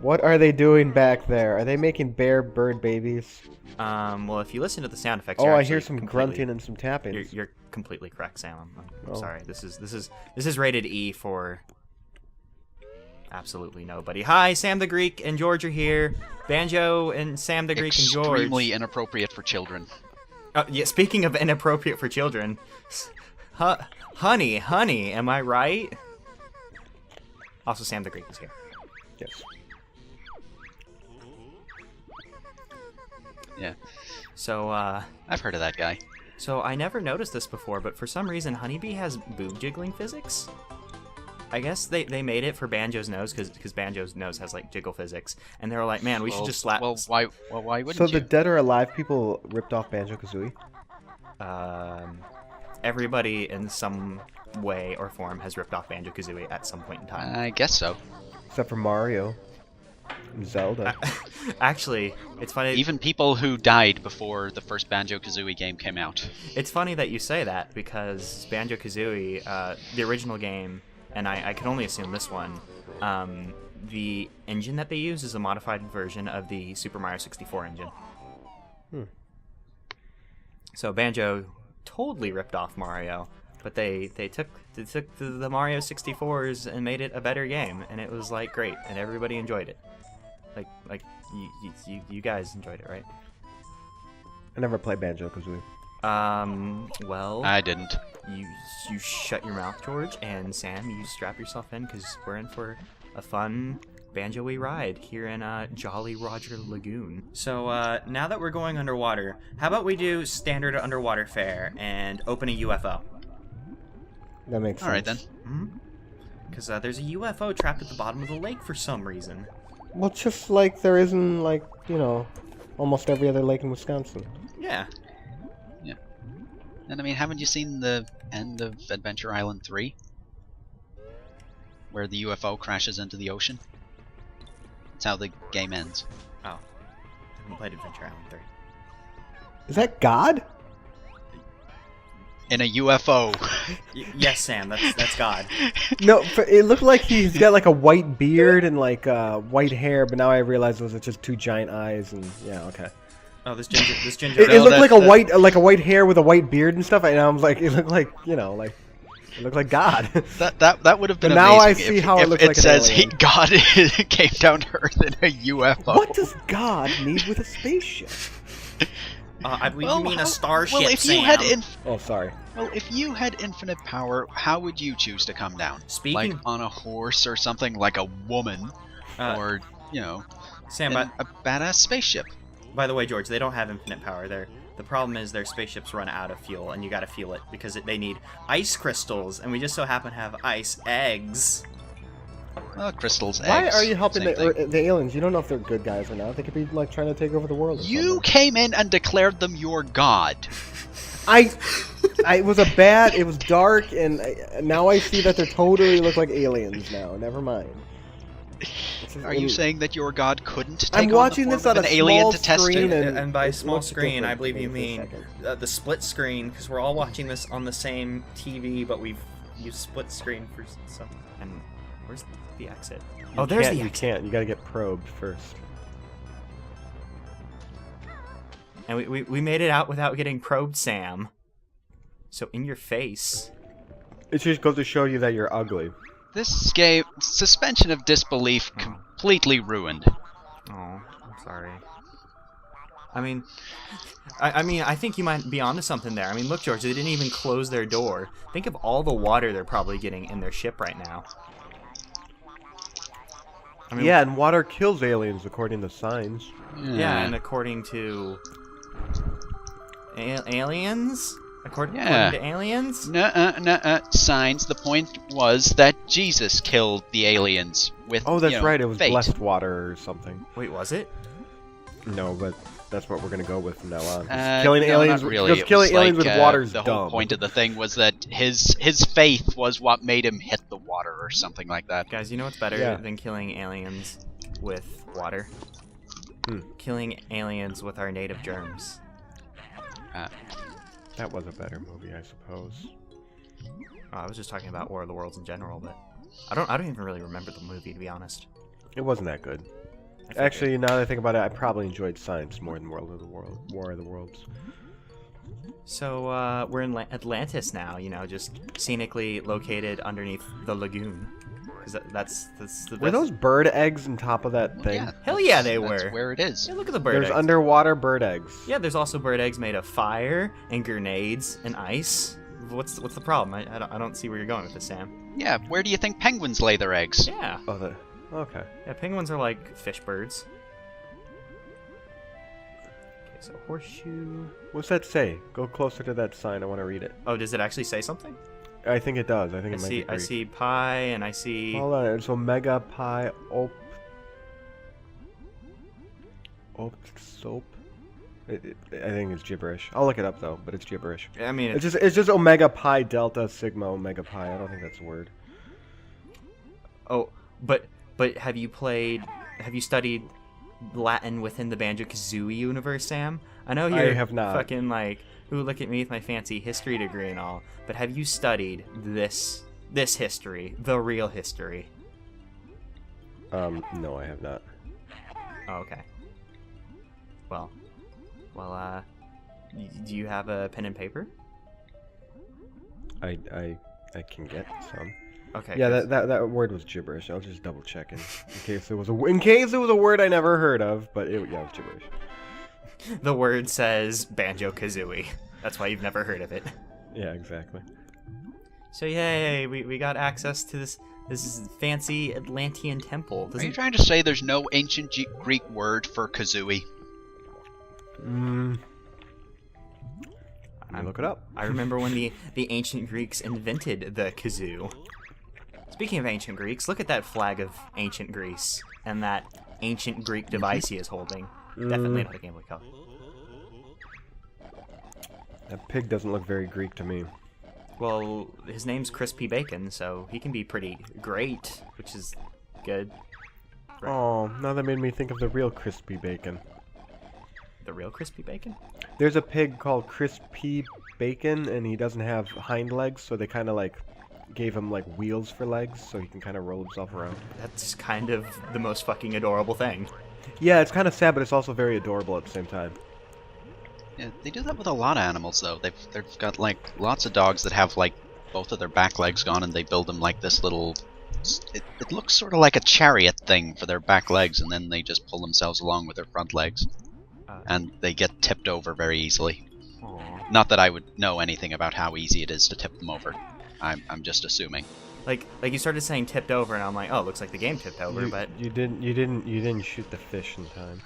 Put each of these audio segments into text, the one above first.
What are they doing back there? Are they making bear bird babies? Well, if you listen to the sound effects, Oh, you're I actually hear some grunting and some tapping. You're completely correct, Sam. I'm Oh. sorry. This is rated E for absolutely nobody. Hi, Sam the Greek and George are here. Banjo and Sam the Greek and George. Extremely inappropriate for children. Yeah. Speaking of inappropriate for children, honey, am I right? Also, Sam the Greek is here. Yes. Yeah. So, I've heard of that guy. So I never noticed this before, but for some reason, Honeybee has boob jiggling physics. I guess they made it for Banjo's nose because Banjo's nose has like jiggle physics, and they were like, "Man, we should just slap." Well, why wouldn't So you? the Dead or Alive people ripped off Banjo-Kazooie? Everybody in some way or form has ripped off Banjo-Kazooie at some point in time. I guess so. Except for Mario and Zelda. Actually, it's funny. Even people who died before the first Banjo-Kazooie game came out. It's funny that you say that because Banjo-Kazooie, the original game, and I can only assume this one, the engine that they use is a modified version of the Super Mario 64 engine. So Banjo totally ripped off Mario, but they took the Mario 64s and made it a better game, and it was like great, and everybody enjoyed it. Like you guys enjoyed it, right? I never played Banjo-Kazooie. Well, I didn't. You shut your mouth, George, and Sam, you strap yourself in because we're in for a fun Banjo-y ride here in Jolly Roger Lagoon. So now that we're going underwater, how about we do standard underwater fare and open a UFO? That makes sense. All right then. Because there's a UFO trapped at the bottom of the lake for some reason. Well, just like there isn't, like, you know, almost every other lake in Wisconsin. Yeah. Yeah. And I mean, haven't you seen the end of Adventure Island 3? Where the UFO crashes into the ocean? That's how the game ends. Oh. I haven't played Adventure Island 3. Is that God? In a UFO. Yes, Sam, that's God. No, it looked like he's got like a white beard and like white hair, but now I realize those are just two giant eyes and yeah, okay. Oh, this ginger. It looked like a white hair with a white beard and stuff, and I was like, it looked like, you know, like it looked like God. That would have been But now I amazing see if, how if it looks it like an says alien. God came down to Earth in a UFO. What does God need with a spaceship? I believe you mean a starship, Well, if Sam. you had Oh, sorry. well, if you had infinite power, how would you choose to come down? Speaking- Like on a horse or something, like a woman, or you know, Sam, in a badass spaceship. by the way, George, they don't have infinite power. The problem is their spaceships run out of fuel, and you gotta fuel it because they need ice crystals, and we just so happen to have ice eggs. Crystals, Why eggs. are you helping same thing. the aliens? You don't know if they're good guys or not. They could be like trying to take over the world. Or You something. came in and declared them your god. It was dark, and now I see that they totally look like aliens now. Never mind. Are you saying that your god couldn't take I'm on watching the this form on of a an alien small to test screen it? And by it small looks screen, different I believe you for a mean second. the split screen, because we're all watching this on the same TV, but we've used split screen for some. And where's the exit? Oh, there's the You exit. can't. You gotta get probed first. And we made it out without getting probed, Sam. So in your face. It just goes to show you that you're ugly. This game, suspension of disbelief, completely ruined. Oh, I'm sorry. I mean, I think you might be onto something there. I mean, look, George, they didn't even close their door. Think of all the water they're probably getting in their ship right now. I mean, Yeah, and water kills aliens according to signs. yeah, and according to aliens, according Yeah. to aliens. Signs. The point was that Jesus killed the aliens with. Oh, that's you know, right. It was fate. blessed water or something. Wait, was it? No, but that's what we're gonna go with from now on. 'Cause No, killing aliens, not really. because It killing was aliens like, with water is the dumb. whole point of the thing was that his faith was what made him hit the water or something like that. Guys, you know what's better Yeah. than killing aliens with water? Hmm. Killing aliens with our native germs. That was a better movie, I suppose. Oh, I was just talking about War of the Worlds in general, but I don't even really remember the movie, to be honest. It wasn't that good. Actually, now that I think about it, I probably enjoyed science more than War of the Worlds. So we're in Atlantis now. You know, just scenically located underneath the lagoon. 'Cause that's the Were best. those bird eggs on top of that thing? Yeah, Hell yeah, they that's were. where it is. Yeah, look at the bird There's eggs. underwater bird eggs. Yeah, there's also bird eggs made of fire and grenades and ice. What's the problem? I don't see where you're going with this, Sam. Yeah, where do you think penguins lay their eggs? Yeah. Oh, okay. Yeah, penguins are like fish birds. Okay, so horseshoe. What's that say? Go closer to that sign. I want to read it. Oh, does it actually say something? I think it does. I think I it might be see. Greek. I see pi, and I see. Hold on. It's Omega Pi Soap. I think it's gibberish. I'll look it up though, but it's gibberish. I mean, It's just Omega Pi Delta Sigma Omega Pi. I don't think that's a word. oh, but have you studied Latin within the Banjo-Kazooie universe, Sam? I know I you're have not. fucking like, ooh, look at me with my fancy history degree and all. But have you studied this history, the real history? No, I have not. Oh, okay. Well, do you have a pen and paper? I can get some. Okay. Yeah, 'cause- that word was gibberish. I'll just double check in case it was a word I never heard of. But it was gibberish. the word says Banjo-Kazooie. That's why you've never heard of it. Yeah, exactly. So yay, we got access to this fancy Atlantean temple. Are you trying to say there's no ancient Greek word for kazooie? Look it up. I remember when the ancient Greeks invented the kazoo. Speaking of ancient Greeks, look at that flag of ancient Greece and that ancient Greek device he is holding. Definitely not a Game Boy Color. That pig doesn't look very Greek to me. Well, his name's Crispy Bacon, so he can be pretty great, which is good. Right. Oh, now that made me think of the real Crispy Bacon. The real Crispy Bacon? There's a pig called Crispy Bacon, and he doesn't have hind legs, so they kind of like gave him like wheels for legs, so he can kind of roll himself around. That's kind of the most fucking adorable thing. Yeah, it's kind of sad, but it's also very adorable at the same time. Yeah, they do that with a lot of animals, though. They've got like lots of dogs that have like both of their back legs gone, and they build them like this little. It looks sort of like a chariot thing for their back legs, and then they just pull themselves along with their front legs, and they get tipped over very easily. Aww. Not that I would know anything about how easy it is to tip them over. I'm just assuming. Like you started saying tipped over, and I'm like, oh, it looks like the game tipped over, but You didn't shoot the fish in time.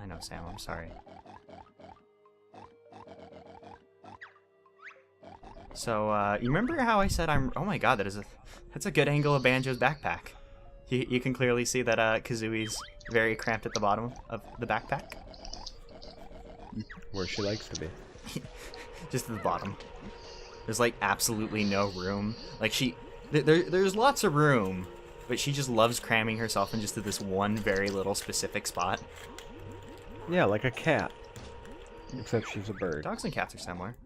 I know, Sam. I'm sorry. So you remember how I said oh my god, that's a good angle of Banjo's backpack. You can clearly see that Kazooie's very cramped at the bottom of the backpack. Where she likes to be. Just at the bottom. There's like absolutely no room. Like there's lots of room, but she just loves cramming herself in just this one very little specific spot. Yeah, like a cat. Except she's a bird. Dogs and cats are similar.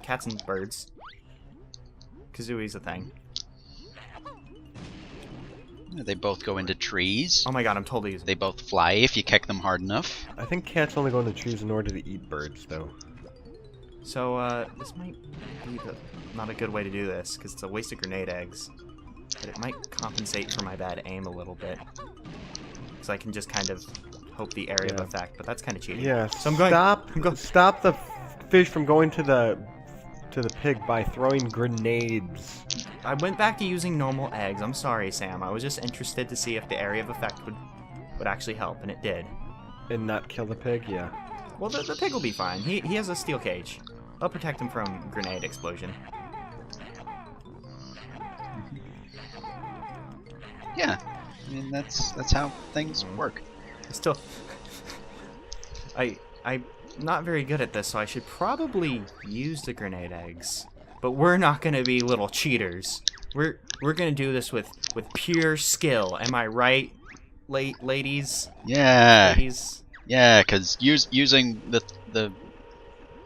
Cats and birds. Kazooie's a thing. Yeah, they both go into trees. Oh my god, I'm totally using They both fly if you kick them hard enough. I think cats only go into trees in order to eat birds, though. So, this might be not a good way to do this, because it's a waste of grenade eggs. But it might compensate for my bad aim a little bit. Because I can just kind of hope the area of effect, but that's kind of cheating. Yeah, So I'm going... stop the fish from going to the pig by throwing grenades. I went back to using normal eggs. I'm sorry, Sam. I was just interested to see if the area of effect would actually help, and it did. And not kill the pig? Yeah. Well, the pig will be fine. He has a steel cage. I'll protect him from grenade explosion. Yeah, I mean that's how things work. Still, I'm not very good at this, so I should probably use the grenade eggs. But we're not gonna be little cheaters. We're gonna do this with pure skill. Am I right, ladies? Yeah. Ladies. Yeah, because using the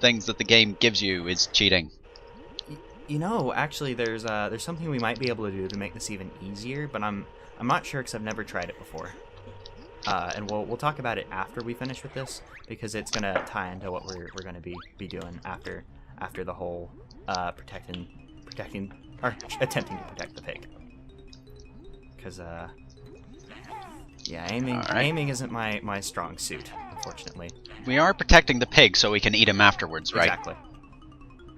things that the game gives you is cheating. You know, actually, there's something we might be able to do to make this even easier, but I'm not sure because I've never tried it before. and we'll talk about it after we finish with this, because it's gonna tie into what we're gonna be doing after the whole protecting or attempting to protect the pig. Because yeah, aiming isn't my strong suit, unfortunately. We are protecting the pig so we can eat him afterwards, right? Exactly.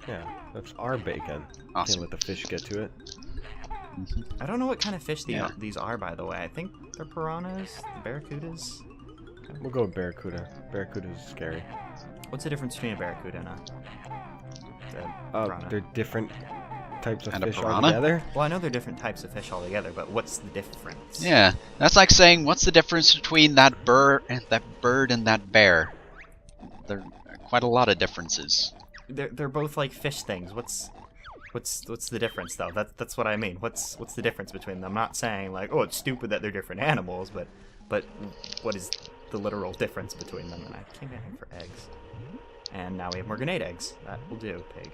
Yeah, that's our bacon. Awesome. Can't let the fish get to it. I don't know what kind of fish these are, by the way. I think they're piranhas, barracudas. We'll go with barracuda. Barracuda is scary. What's the difference between a barracuda and a piranha? They're different types of And a fish piranha? altogether. Well, I know they're different types of fish altogether, but what's the difference? Yeah, that's like saying, what's the difference between that bird and that bear? There are quite a lot of differences. They're both like fish things. What's the difference though? That's what I mean. What's the difference between them? I'm not saying like, oh, it's stupid that they're different animals, but what is the literal difference between them? And I came in here for eggs, and now we have more grenade eggs. That will do, pig.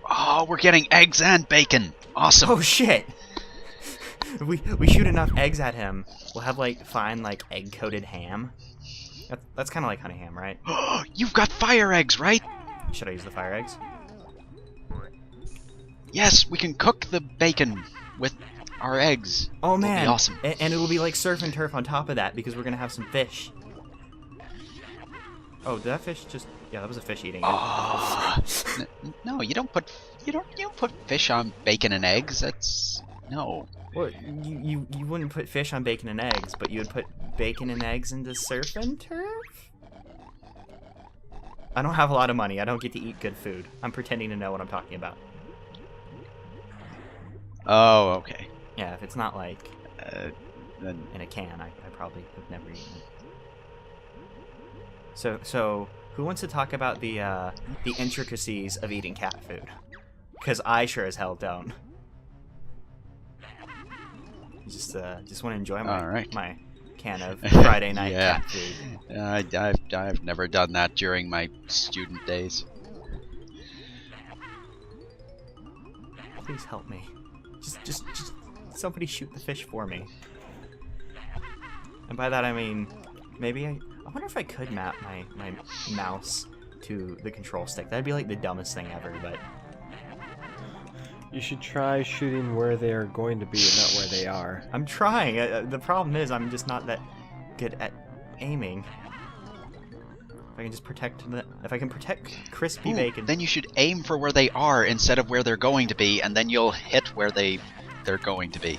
Oh, we're getting eggs and bacon. Awesome. Oh shit! we shoot enough eggs at him, we'll have like fine like egg coated ham. That's kind of like honey ham, right? You've got fire eggs, right? Should I use the fire eggs? Yes, we can cook the bacon with our eggs. Oh It'll man, be awesome. And it'll be like surf and turf on top of that because we're gonna have some fish. Oh, did that fish just? Yeah, that was a fish eating it. Oh, no, you don't put fish on bacon and eggs. That's no. Well, you wouldn't put fish on bacon and eggs, but you would put bacon and eggs into surf and turf? I don't have a lot of money. I don't get to eat good food. I'm pretending to know what I'm talking about. Oh, okay. Yeah, if it's not like Then in a can, I probably have never eaten it. So who wants to talk about the intricacies of eating cat food? Because I sure as hell don't. Just want to enjoy my can of Friday night cat food. I've never done that during my student days. Please help me. Just somebody shoot the fish for me. And by that I mean, maybe I wonder if I could map my mouse to the control stick. That'd be like the dumbest thing ever, but... You should try shooting where they're going to be and not where they are. I'm trying. The problem is I'm just not that good at aiming. If I can just if I can protect crispy bacon. Then you should aim for where they are instead of where they're going to be, and then you'll hit where they're going to be.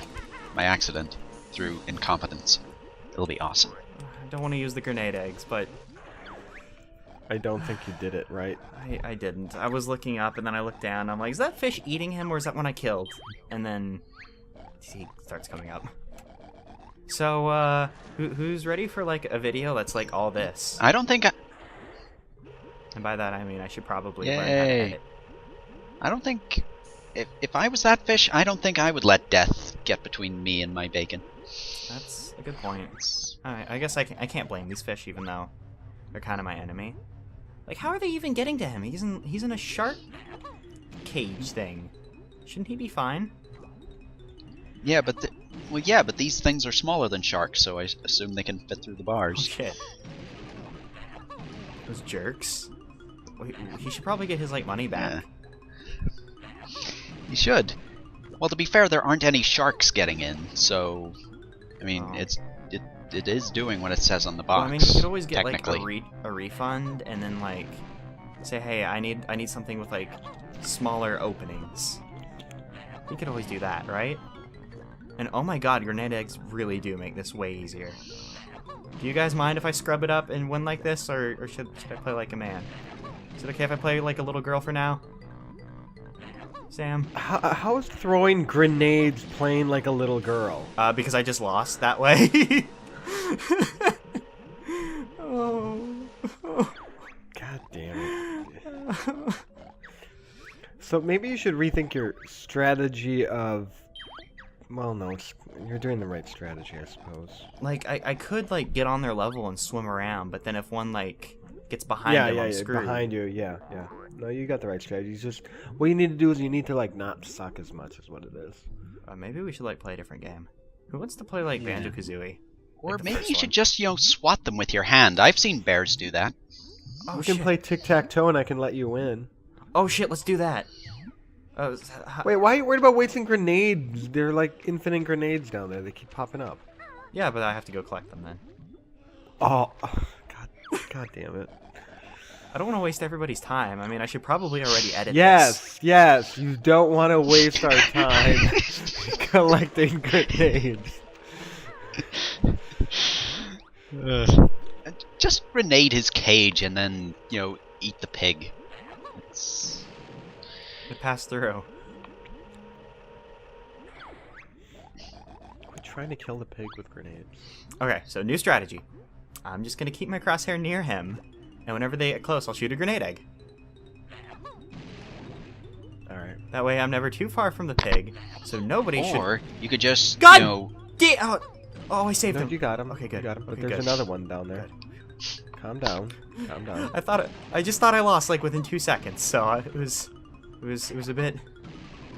By accident. Through incompetence. It'll be awesome. I don't want to use the grenade eggs, but... I don't think you did it right. I didn't. I was looking up, and then I looked down. I'm like, is that fish eating him, or is that one I killed? And then he starts coming up. So, who's ready for, like, a video that's, like, all this? I don't think And by that, I mean I should probably learn how to Yay. edit. I don't think... If I was that fish, I don't think I would let death get between me and my bacon. That's a good point. Alright, I guess I can't blame these fish, even though they're kind of my enemy. Like, how are they even getting to him? He's in a shark cage thing. Shouldn't he be fine? Yeah, but but these things are smaller than sharks, so I assume they can fit through the Oh bars. shit. Those jerks. Wait, he should probably get his, like, money back. You should. Well, to be fair, there aren't any sharks getting in, so I mean, Oh. it is doing what it says on the Well, box. I mean, you could always get, like, technically. a refund, and then, like, say, hey, I need something with, like, smaller openings. You could always do that, right? And oh my god, grenade eggs really do make this way easier. Do you guys mind if I scrub it up and win like this, or should I play like a man? Is it okay if I play like a little girl for now? Sam? How is throwing grenades playing like a little girl? Because I just lost that way. Oh. God damn it. So maybe you should rethink your strategy of... Well, no, you're doing the right strategy, I suppose. Like, I could, like, get on their level and swim around, but then if one, like, gets behind them, I'm screwed. Behind you, yeah. No, you got the right strategy. It's just, what you need to do is you need to, like, not suck as much as what it is. Maybe we should, like, play a different game. Who wants to play, like, Yeah. Banjo-Kazooie? Or the maybe first you should one. just, swat them with your hand. I've seen bears do that. Oh, We can shit. play tic-tac-toe and I can let you win. Oh shit, let's do that. Wait, why are you worried about wasting grenades? They're like infinite grenades down there. They keep popping up. Yeah, but I have to go collect them then. Oh, God damn it. I don't want to waste everybody's time. I mean, I should probably already edit this. Yes, you don't want to waste our time collecting grenades. Just grenade his cage and then, eat the pig. It's... It passed through. We're trying to kill the pig with grenades. Okay, so new strategy. I'm just gonna keep my crosshair near him, and whenever they get close, I'll shoot a grenade egg. Alright. That way I'm never too far from the pig, so nobody should... Or you could just, God! Get out! Oh, I saved No, him. you got him. Okay, good. You got him. But Okay, there's good. another one down there. Calm down. Calm down. I just thought I lost like within 2 seconds, so it was a bit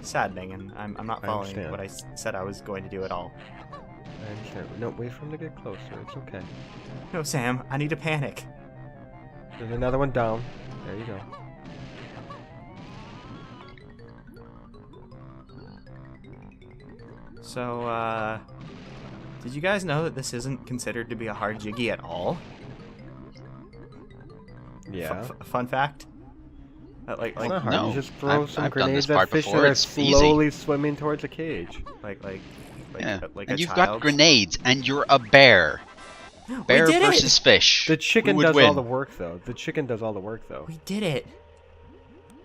saddening, and I'm not I following understand. what I said I was going to do at all. I understand. No, wait for him to get closer. It's okay. No, Sam, I need to panic. There's another one down. There you go. So, did you guys know that this isn't considered to be a hard jiggy at all? Yeah. Fun fact. It's not hard. no. You just throw I've some done grenades this at part fish before. that are It's easy. slowly swimming towards a cage. like Yeah. like And a you've child. got grenades, and you're a bear. Bear did it! versus fish. The chicken Who would does win? all the work, though. The chicken does all the work, though. We did it.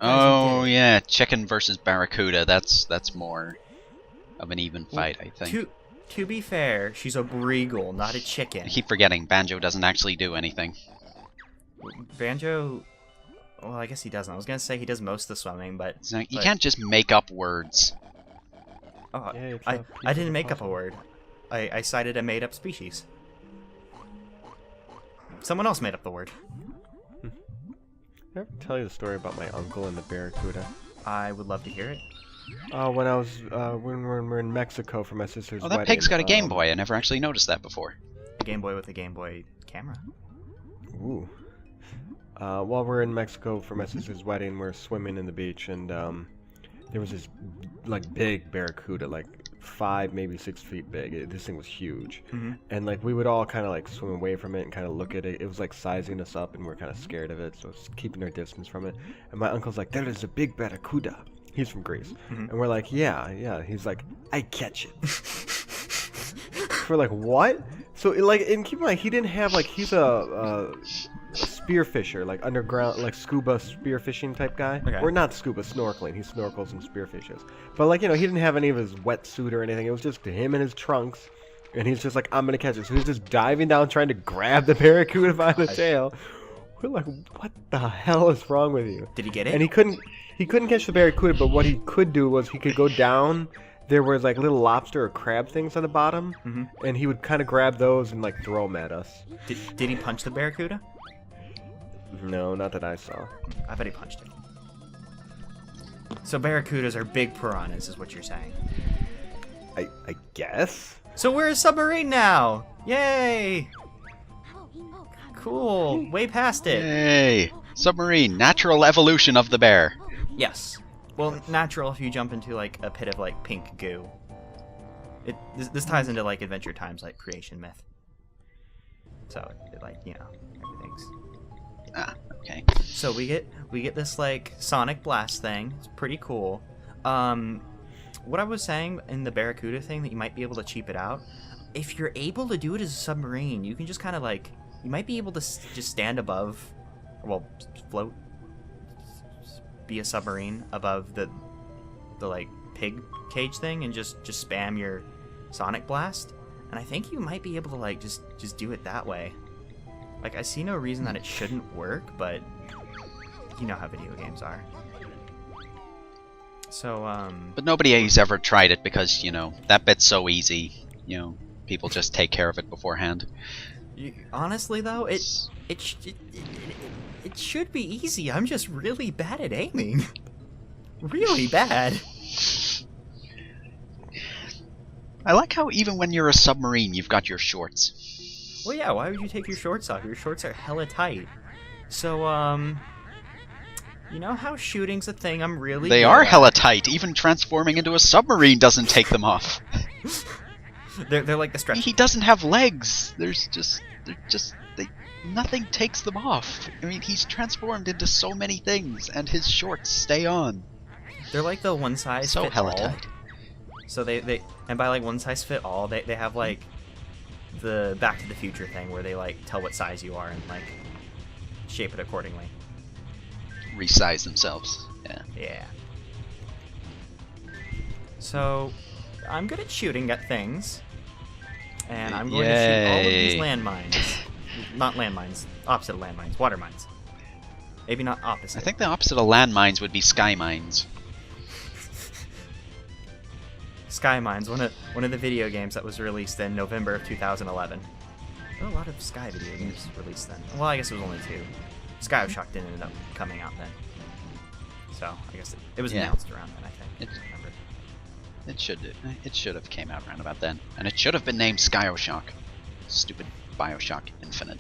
Oh yeah, chicken versus barracuda. That's more of an even fight, I think. To be fair, she's a breagle, not a I chicken. keep forgetting Banjo doesn't actually do anything. Banjo. Well, I guess he doesn't. I was gonna say he does most of the swimming, but So you But- can't just make up words. oh, Yeah, it's I a piece didn't of make up a puzzle. word. I cited a made-up species. Someone else made up the word. Did I ever tell you the story about my uncle and the barracuda? I would love to hear it. When I was when we were in Mexico for my sister's Oh, wedding. that pig's got a Game Boy. I never actually noticed that before. A Game Boy with a Game Boy camera. Ooh. While we're in Mexico for my sister's wedding, we're swimming in the beach, and there was this like big barracuda, like 5, maybe 6 feet big. This thing was huge, and like we would all kind of like swim away from it and kind of look at it. It was like sizing us up, and we're kind of scared of it, so it's keeping our distance from it. And my uncle's like, "There is a big barracuda." He's from Greece, and we're like, "Yeah." He's like, "I catch it." We're like, "What?" So and keep in mind, he didn't have like he's a spearfisher, like underground, like scuba spearfishing type guy. Okay. Or not scuba, snorkeling. He snorkels and spearfishes. But like, he didn't have any of his wetsuit or anything. It was just him and his trunks. And he's just like, I'm gonna catch it. So he's just diving down trying to grab the barracuda by the tail. We're like, what the hell is wrong with you? Did he get it? And he couldn't catch the barracuda, but what he could do was he could go down. There was like little lobster or crab things on the bottom, and he would kind of grab those and like throw them at us. Did he punch the barracuda? No, not that I saw. I bet he punched it. So barracudas are big piranhas, is what you're saying. I guess. So we're a submarine now! Yay! Cool. Way past it. Yay! Submarine, natural evolution of the bear. Yes. Well, natural if you jump into like a pit of like pink goo. This ties into like Adventure Time's like creation myth. So like everything's. Ah, okay. So we get this like sonic blast thing. It's pretty cool. What I was saying in the barracuda thing that you might be able to cheap it out. If you're able to do it as a submarine, you can just kind of like you might be able to just stand above, well, float, be a submarine above the like pig cage thing and just spam your sonic blast. And I think you might be able to like just do it that way. Like, I see no reason that it shouldn't work, but you know how video games are. So, But nobody has ever tried it because, that bit's so easy. People just take care of it beforehand. honestly though, it should be easy. I'm just really bad at aiming. Really bad. I like how even when you're a submarine, you've got your shorts. Well, yeah, why would you take your shorts off? Your shorts are hella tight. So, you know how shooting's a thing I'm really They good are at? hella tight. Even transforming into a submarine doesn't take them off. They're like the stretch. He doesn't have legs. Nothing takes them off. I mean, he's transformed into so many things, and his shorts stay on. They're like the one size So fit hella all. tight. So they and by like one size fit all, they have like the Back to the Future thing where they like tell what size you are and like shape it accordingly. Resize themselves. Yeah. Yeah. So I'm good at shooting at things, and I'm going to shoot all of these Yay. landmines. Not landmines. Opposite of landmines. Water mines. Maybe not opposite. I think the opposite of landmines would be sky mines. Sky Mines, one of the video games that was released in November of 2011. There were a lot of Sky video games released then. Well, I guess it was only 2. Bioshock didn't end up coming out then. So, I guess it was Yeah. announced around then, I think. It's- It should have came out around about then, and it should have been named Skyshock. Stupid Bioshock Infinite.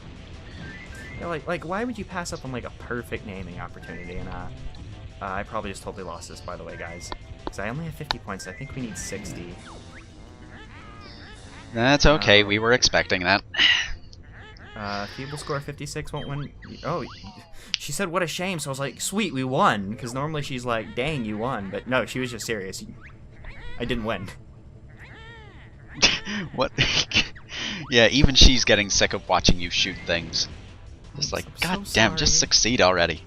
Yeah, like why would you pass up on like a perfect naming opportunity? And I probably just totally lost this, by the way, guys, because I only have 50 points. I think we need 60. That's okay. We were expecting that. Feeble score 56 won't win. Oh, she said what a shame. So I was like, sweet, we won. Because normally she's like, dang, you won. But no, she was just serious. I didn't win. What? Yeah, even she's getting sick of watching you shoot things. Just like, I'm god so damn, just sorry. succeed already.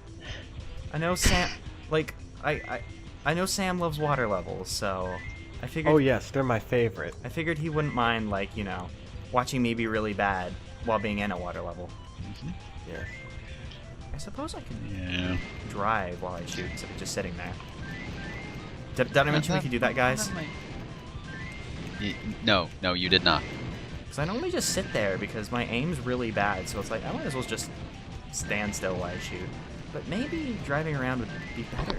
I know Sam, like, I know Sam loves water levels, so I figured. Oh yes, they're my favorite. I figured he wouldn't mind, like, you know, watching me be really bad while being in a water level. Yes. I suppose I could Yeah. drive while I shoot instead of just sitting there. Did I mention we could do that, guys? No, you did not. Because I normally just sit there because my aim's really bad, so it's like I might as well just stand still while I shoot. But maybe driving around would be better.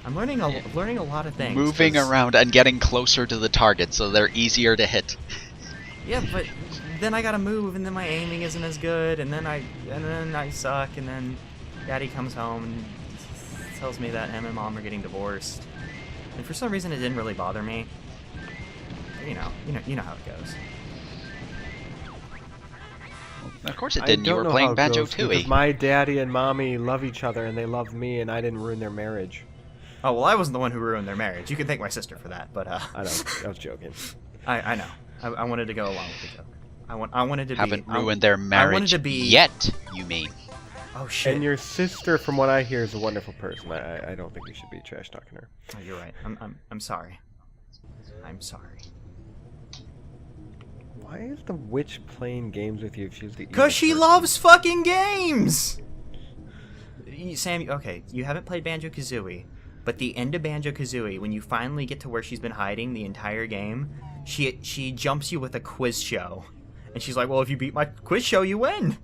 I'm learning a lot of things. Moving 'cause- around and getting closer to the target so they're easier to hit. Yeah, but then I gotta move, and then my aiming isn't as good, and then I suck, and then Daddy comes home and tells me that him and Mom are getting divorced, and for some reason it didn't really bother me. You know how it goes. Of course it I didn't. You don't were know playing how it goes, Banjo-Tooie. because my daddy and mommy love each other and they love me, and I didn't ruin their marriage. Oh well, I wasn't the one who ruined their marriage. You can thank my sister for that, but I was joking. I know. I wanted to go along with the joke. I wanted to Haven't be. ruined their marriage to be- yet, you mean? Oh shit. And your sister, from what I hear, is a wonderful person. I don't think you should be trash talking her. Oh, you're right. I'm sorry. I'm sorry. Why is the witch playing games with you if she's the evil Cause she person? loves fucking games. Sam, okay, you haven't played Banjo-Kazooie, but the end of Banjo-Kazooie, when you finally get to where she's been hiding the entire game, she jumps you with a quiz show, and she's like, "Well, if you beat my quiz show, you win."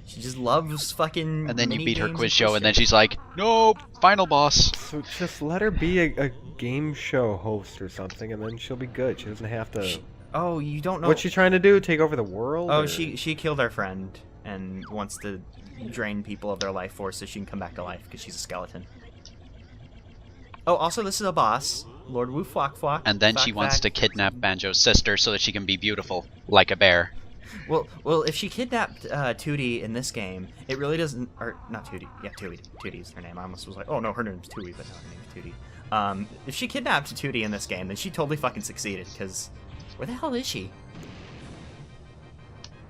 She just loves fucking. And then you mini beat her games quiz and show, and then she's like, "Nope, final boss." So just let her be a game show host or something, and then she'll be good. She doesn't have to. Oh, you don't know. What's she trying to do? Take over the world? Oh, or- she killed our friend and wants to drain people of their life force so she can come back to life because she's a skeleton. Oh, also this is a boss, Lord Wu Fwak Fwak. And then she wants to kidnap Banjo's sister so that she can be beautiful, like a bear. Well, if she kidnapped Tootie in this game, it really doesn't. Or not Tootie. Yeah, Tootie. Tootie's her name. I almost was like, oh no, her name's Tootie, but no, her name is Tootie. If she kidnapped Tootie in this game, then she totally fucking succeeded. Because where the hell is she?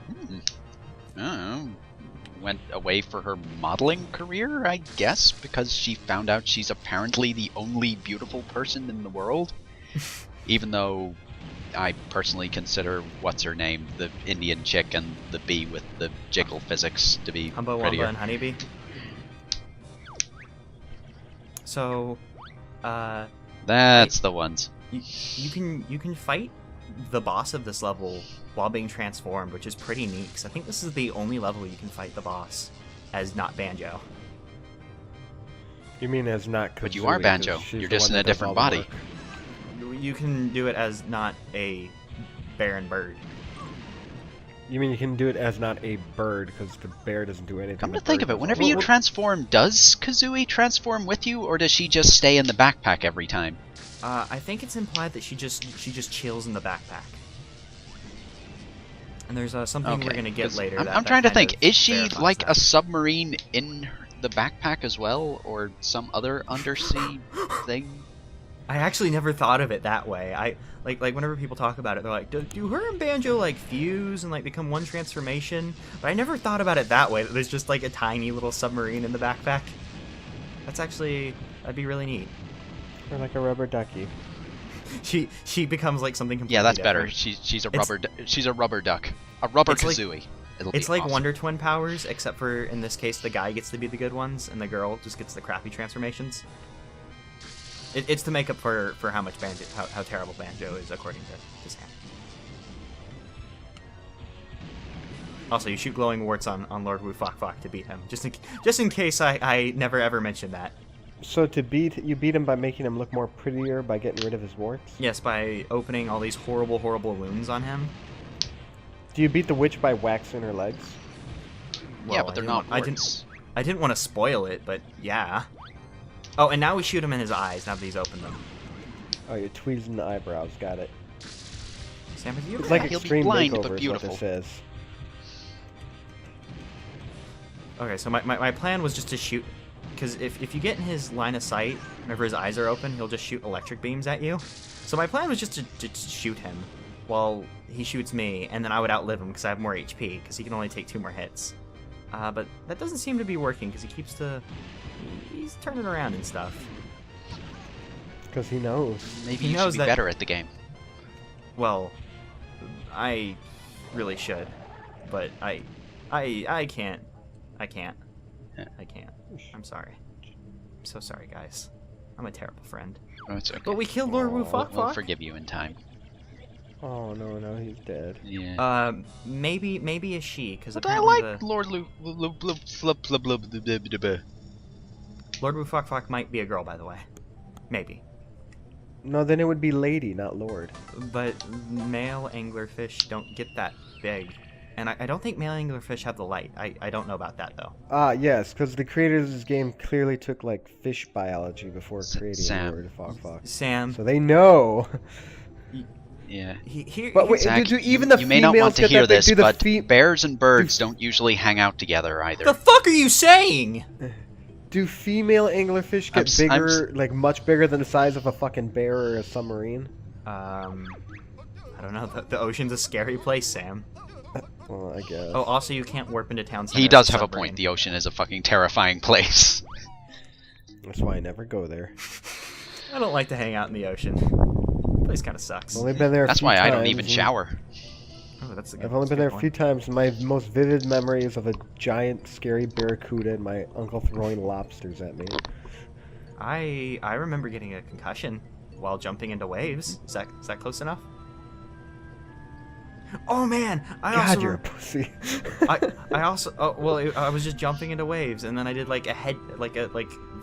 I don't know. Went away for her modeling career, I guess, because she found out she's apparently the only beautiful person in the world. Even though I personally consider what's her name, the Indian chick and the bee with the jiggle physics, to be Humba Wumba prettier. and Honeybee. So, That's the ones. you can fight the boss of this level while being transformed, which is pretty neat. Because I think this is the only level you can fight the boss as not Banjo. You mean as not? But you are Kazooie, 'cause Banjo. she's You're the just one in a that does different all the body. work. you can do it as not a bear and bird. You mean you can do it as not a bird, because the bear doesn't do anything. Come to the think bird of it, does. whenever you transform, does Kazooie transform with you, or does she just stay in the backpack every time? I think it's implied that she just chills in the backpack. And there's something we're gonna get later. I'm trying to think. Is she like a submarine in the backpack as well, or some other undersea thing? I actually never thought of it that way. I like whenever people talk about it, they're like, do her and Banjo like fuse and like become one transformation? But I never thought about it that way. That there's just like a tiny little submarine in the backpack. That'd be really neat. Or like a rubber ducky. She becomes like something completely Yeah, that's different. better. She's a rubber duck. A rubber Kazooie. It's like Wonder Twin powers, except for in this case the guy gets to be the good ones and the girl just gets the crappy transformations. It's to make up for how much how terrible Banjo is according to Sam. Also, you shoot glowing warts on Lord Wu Fok Fok to beat him, just in case I never ever mentioned that. So you beat him by making him look more prettier by getting rid of his warts? Yes, by opening all these horrible wounds on him. Do you beat the witch by waxing her legs? Well, yeah, but they're not warts. I didn't want to spoil it, but yeah. Oh, and now we shoot him in his eyes, now that he's opened them. Oh, you're tweezing the eyebrows. Got it. Sam, have you It's ever like He'll be extreme blind, makeover but is beautiful. what this is. Okay, so my plan was just to shoot, because if you get in his line of sight, whenever his eyes are open, he'll just shoot electric beams at you. So my plan was just to shoot him while he shoots me, and then I would outlive him because I have more HP, because he can only take 2 more hits. But that doesn't seem to be working, because he's turning around and stuff. Because he knows. Maybe He you knows should be that- better at the game. Well, I really should, but I can't. I can't. I'm sorry. I'm so sorry, guys. I'm a terrible friend. Oh, it's okay. But we killed Lord Wu Fok We'll Fok. forgive you in time. Oh no, he's dead. Yeah. Maybe a she, because But I apparently like the Lord Lord Wu Fok Fok might be a girl, by the way. Maybe. No, then it would be lady, not lord. But male anglerfish don't get that big. And I don't think male anglerfish have the light. I don't know about that, though. Yes, because the creators of this game clearly took, like, fish biology before creating Sam. Lord Fok Fok. Sam. So they know. Yeah. But wait, Zach, do even the you may not want females to get hear that big? this, Do the but bears and birds don't usually hang out together either. The fuck are you saying? Do female anglerfish get bigger, like much bigger than the size of a fucking bear or a submarine? I don't know. The ocean's a scary place, Sam. Well, I guess. Oh, also you can't warp into town center. He as does have a submarine. point. The ocean is a fucking terrifying place. That's why I never go there. I don't like to hang out in the ocean. Place kind of sucks. I've only been there. That's a few why I don't times, even and shower. Oh, that's a good, I've only that's been a there good a few times. My most vivid memory is of a giant, scary barracuda and my uncle throwing lobsters at me. I remember getting a concussion while jumping into waves. Is that close enough? Oh man! God, you're a pussy. I also I was just jumping into waves and then I did like a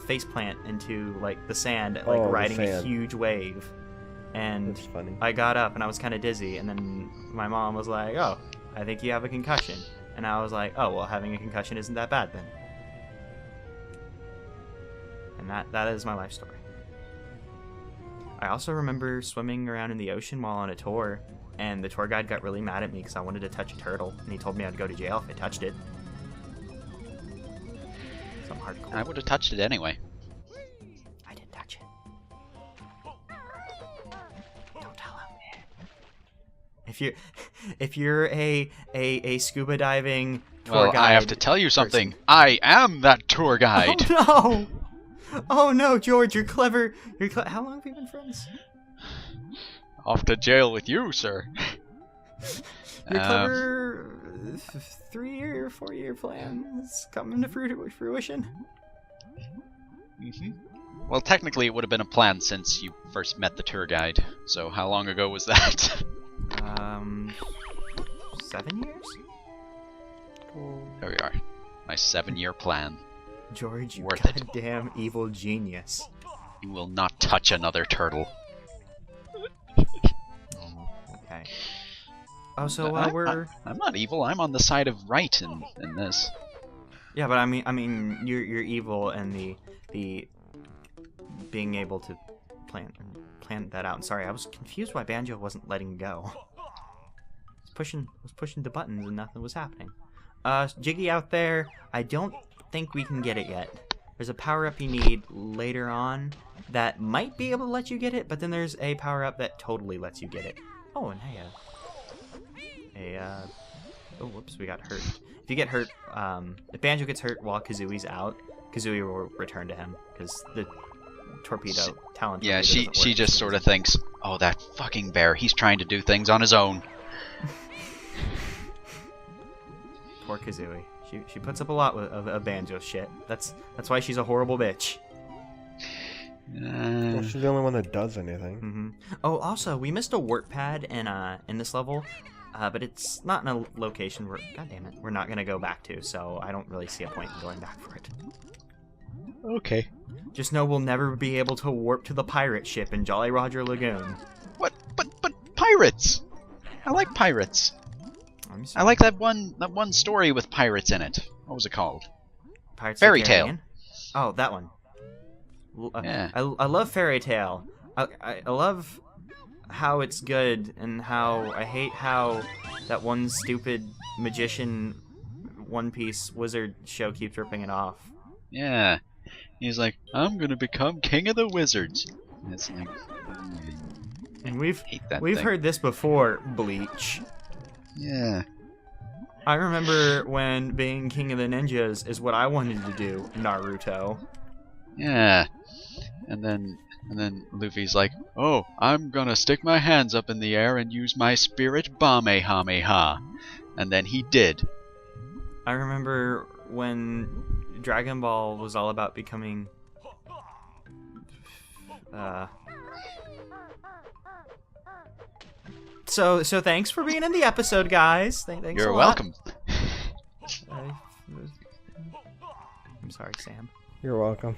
face plant into like the sand, like Oh, the riding a sand. huge wave, and That's funny. I got up and I was kind of dizzy, and then my mom was like, "Oh, I think you have a concussion," and I was like, "Oh well, having a concussion isn't that bad then." And that is my life story. I also remember swimming around in the ocean while on a tour. And the tour guide got really mad at me because I wanted to touch a turtle, and he told me I'd go to jail if I touched it. Some hardcore. I would have touched it anyway. I didn't touch it. Don't tell him. If you're a scuba diving tour Well, guide, I have to tell you something. I am that tour guide. Oh no! Oh no, George, you're clever. How long have we been friends? Off to jail with you, sir. Your clever 3-year, 4-year plan is coming to fruition. Well, technically, it would have been a plan since you first met the tour guide. So, how long ago was that? 7 years? There we are. My 7-year plan. George, you Worth it. goddamn evil genius. You will not touch another turtle. Oh, so I'm not evil. I'm on the side of right in this. Yeah, but I mean, you're evil, and the being able to plan that out. And sorry, I was confused why Banjo wasn't letting go. Was pushing the buttons and nothing was happening. Jiggy out there, I don't think we can get it yet. There's a power-up you need later on that might be able to let you get it, but then there's a power-up that totally lets you get it. Oh, and hey, oh, whoops, we got hurt. If you get hurt, if Banjo gets hurt while Kazooie's out, Kazooie will return to him, because the torpedo talent. Yeah, she just sort of thinks, oh, that fucking bear, he's trying to do things on his own. Poor Kazooie. She puts up a lot of Banjo shit. That's why she's a horrible bitch. Well, she's the only one that does anything. Mm-hmm. Oh, also, we missed a warp pad in this level, but it's not in a location God damn it, we're not gonna go back to. So I don't really see a point in going back for it. Okay. Just know we'll never be able to warp to the pirate ship in Jolly Roger Lagoon. What? But pirates! I like pirates. I like that one story with pirates in it. What was it called? Pirates Fairy Tale. Oh, that one. Yeah. I love Fairy Tale. I love how it's good, and how I hate how that one stupid magician One Piece wizard show keeps ripping it off. Yeah. He's like, I'm gonna become king of the wizards. And it's like, and we've thing. heard this before, Bleach. Yeah. I remember when being king of the ninjas is what I wanted to do, Naruto. Yeah. And then Luffy's like, oh, I'm gonna stick my hands up in the air and use my spirit Bamehameha. And then he did. I remember when Dragon Ball was all about becoming So thanks for being in the episode, guys. Thanks You're a lot. welcome. I'm sorry, Sam. You're welcome.